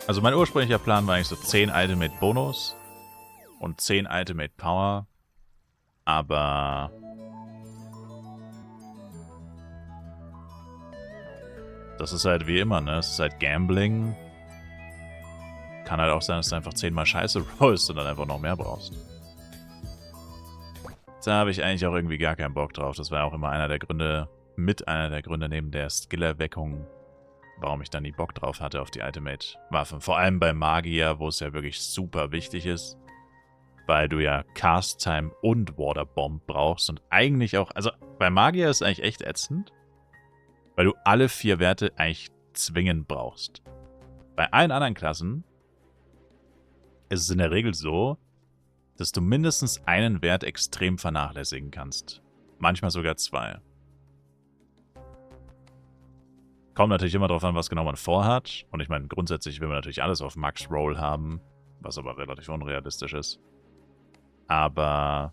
Also mein ursprünglicher Plan war eigentlich so 10 Ultimate Bonus und 10 Ultimate Power. Aber das ist halt wie immer, ne? Es ist halt Gambling. Kann halt auch sein, dass du einfach 10-mal Scheiße rollst und dann einfach noch mehr brauchst. Da habe ich eigentlich auch irgendwie gar keinen Bock drauf. Das war auch immer einer der Gründe, neben der Skillerweckung, warum ich dann nie Bock drauf hatte auf die Ultimate-Waffen. Vor allem bei Magier, wo es ja wirklich super wichtig ist, weil du ja Cast Time und Waterbomb brauchst und eigentlich auch, also bei Magier ist es eigentlich echt ätzend, weil du alle 4 Werte eigentlich zwingend brauchst. Bei allen anderen Klassen ist es in der Regel so, dass du mindestens einen Wert extrem vernachlässigen kannst. Manchmal sogar 2. Kommt natürlich immer darauf an, was genau man vorhat. Und ich meine, grundsätzlich will man natürlich alles auf Max Roll haben, was aber relativ unrealistisch ist. Aber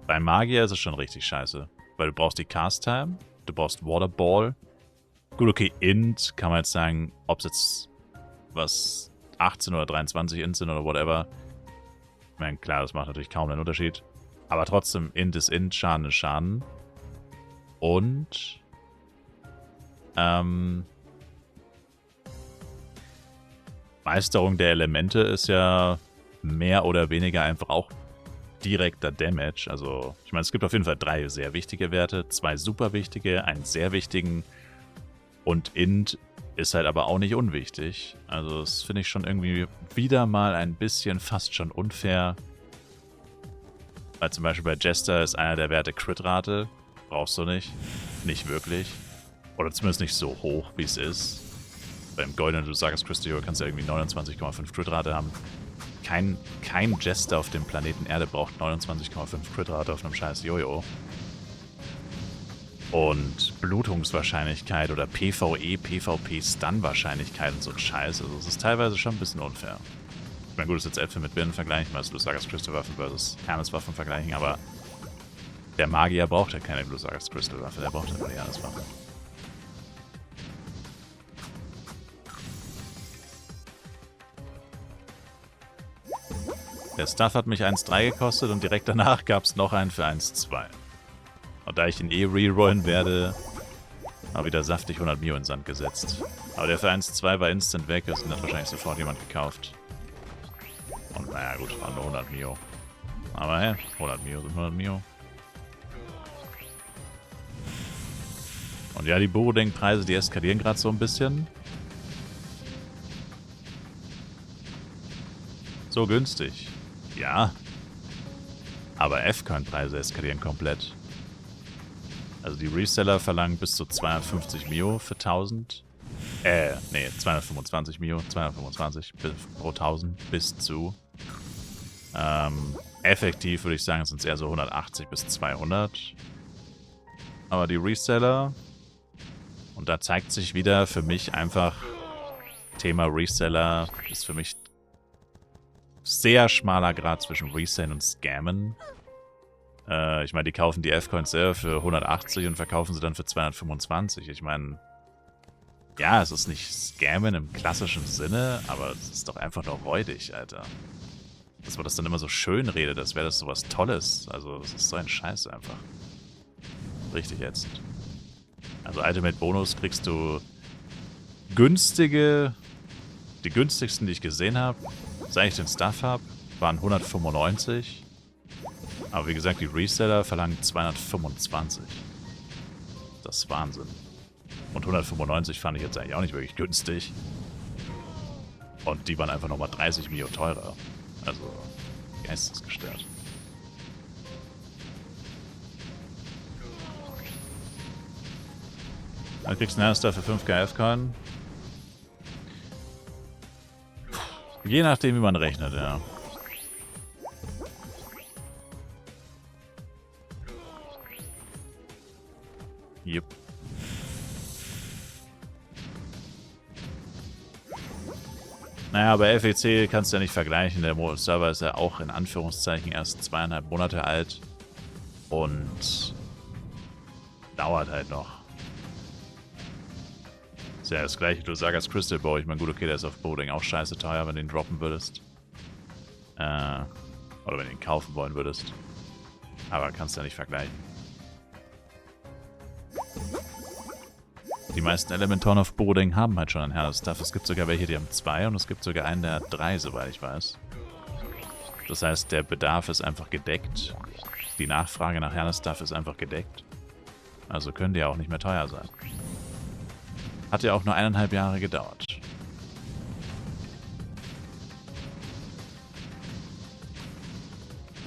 bei Magier ist es schon richtig scheiße. Weil du brauchst die Cast Time, du brauchst Waterball. Gut, okay, Int kann man jetzt sagen, ob es jetzt was 18 oder 23 Int sind oder whatever. Ich meine, klar, das macht natürlich kaum einen Unterschied. Aber trotzdem, Int ist Int, Schaden ist Schaden. Und Meisterung der Elemente ist ja mehr oder weniger einfach auch direkter Damage. Also, ich meine, es gibt auf jeden Fall 3 sehr wichtige Werte, 2 super wichtige, einen sehr wichtigen. Und Int ist halt aber auch nicht unwichtig. Also, das finde ich schon irgendwie wieder mal ein bisschen fast schon unfair. Weil zum Beispiel bei Jester ist einer der Werte Crit-Rate. Brauchst du nicht. Nicht wirklich. Oder zumindest nicht so hoch, wie es ist. Beim goldenen Lusagas Crystal kannst du ja irgendwie 29,5 Crit-Rate haben. Kein Jester auf dem Planeten Erde braucht 29,5 Crit-Rate auf einem scheiß Jojo. Und Blutungswahrscheinlichkeit oder PvE, PvP-Stun-Wahrscheinlichkeit und so ein Scheiß. Also es ist teilweise schon ein bisschen unfair. Ich meine, gut, das ist jetzt Äpfel mit Birnen vergleichen, weil es Lusagas Crystal-Waffen versus Hermes-Waffen vergleichen, aber der Magier braucht ja keine Lusagas Crystal-Waffe, der braucht ja nur die Hermes-Waffe. Der Stuff hat mich 1,3 gekostet und direkt danach gab es noch einen für 1,2. Und da ich ihn eh rerollen werde, habe wieder saftig 100 Mio in den Sand gesetzt. Aber der für 1,2 war instant weg, das hat wahrscheinlich sofort jemand gekauft. Und naja gut, waren nur 100 Mio. Aber hä, 100 Mio sind 100 Mio. Und ja, die Borodeng-Preise, die eskalieren gerade so ein bisschen. So günstig. Ja. Aber F-Coin-Preise eskalieren komplett. Also die Reseller verlangen bis zu 250 Mio für 1000. Nee, 225 Mio, 225 pro 1000 bis zu. Effektiv würde ich sagen, sind es eher so 180 bis 200. Aber die Reseller, und da zeigt sich wieder für mich einfach, Thema Reseller ist für mich sehr schmaler Grad zwischen Resellen und Scammen. Ich meine, die kaufen die F-Coins für 180 und verkaufen sie dann für 225. Ich meine, ja, es ist nicht Scammen im klassischen Sinne, aber es ist doch einfach nur räudig, Alter. Dass man das dann immer so schön redet, als wäre das sowas Tolles. Also, das ist so ein Scheiß einfach. Richtig ätzend. Also, Ultimate Bonus kriegst du günstige, die günstigsten, die ich gesehen habe, seit ich den Stuff habe, waren 195. Aber wie gesagt, die Reseller verlangen 225. Das ist Wahnsinn. Und 195 fand ich jetzt eigentlich auch nicht wirklich günstig. Und die waren einfach nochmal 30 Mio teurer. Also, geistesgestört. Dann kriegst du einen Hamster für 5 KF-Coin. Je nachdem, wie man rechnet, ja. Yep. Naja, aber FEC kannst du ja nicht vergleichen. Der Server ist ja auch in Anführungszeichen erst 2,5 Monate alt. Und dauert halt noch. Ist ja das gleiche, du sagst Crystal Bow. Ich meine, gut, okay, der ist auf Bowling auch scheiße teuer, wenn du ihn droppen würdest. Oder wenn du ihn kaufen wollen würdest. Aber kannst du ja nicht vergleichen. Die meisten Elementoren auf Bowling haben halt schon einen Hernes-Stuff. Es gibt sogar welche, die haben 2 und es gibt sogar einen, der hat 3, soweit ich weiß. Das heißt, der Bedarf ist einfach gedeckt. Die Nachfrage nach Hernes-Stuff ist einfach gedeckt. Also können die ja auch nicht mehr teuer sein. Hat ja auch nur 1,5 Jahre gedauert.